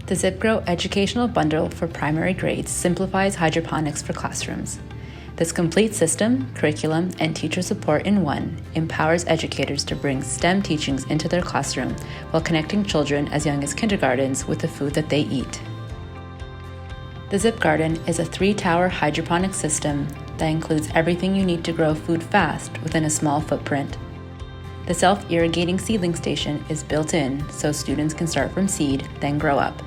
The ZipGarden Educational Bundle for primary grades simplifies hydroponics for classrooms. This complete system, curriculum, and teacher support in one empowers educators to bring STEM teachings into their classroom while connecting children as young as kindergartens with the food that they eat. The ZipGarden is a 3-tower hydroponic system that includes everything you need to grow food fast within a small footprint. The self-irrigating seedling station is built in so students can start from seed, then grow up.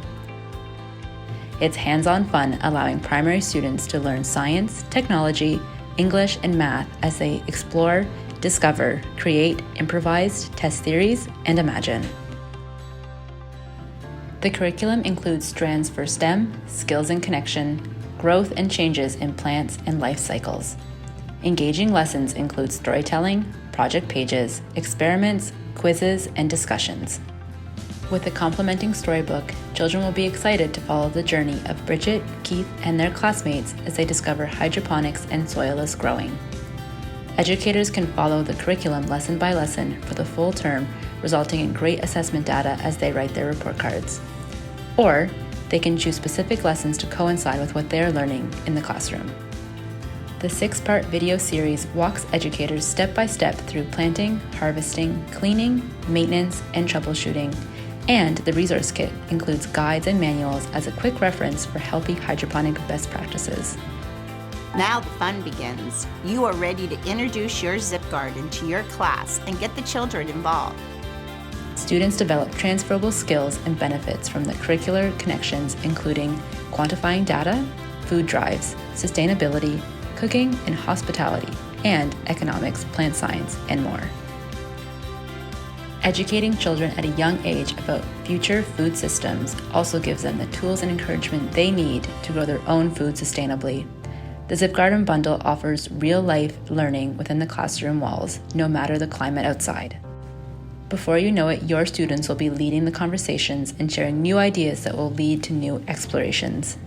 It's hands-on fun, allowing primary students to learn science, technology, English, and math as they explore, discover, create, improvise, test theories, and imagine. The curriculum includes strands for STEM, skills and connection, growth and changes in plants and life cycles. Engaging lessons include storytelling, project pages, experiments, quizzes, and discussions. With a complementing storybook, children will be excited to follow the journey of Bridget, Keith, and their classmates as they discover hydroponics and soilless growing. Educators can follow the curriculum lesson by lesson for the full term, resulting in great assessment data as they write their report cards. Or they can choose specific lessons to coincide with what they are learning in the classroom. The 6-part video series walks educators step by step through planting, harvesting, cleaning, maintenance, and troubleshooting. And the resource kit includes guides and manuals as a quick reference for healthy hydroponic best practices. Now the fun begins. You are ready to introduce your ZipGarden to your class and get the children involved. Students develop transferable skills and benefits from the curricular connections, including quantifying data, food drives, sustainability, cooking and hospitality, and economics, plant science, and more. Educating children at a young age about future food systems also gives them the tools and encouragement they need to grow their own food sustainably. The ZipGarden bundle offers real-life learning within the classroom walls, no matter the climate outside. Before you know it, your students will be leading the conversations and sharing new ideas that will lead to new explorations.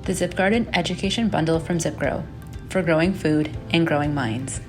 The ZipGarden Education Bundle from ZipGarden for growing food and growing minds.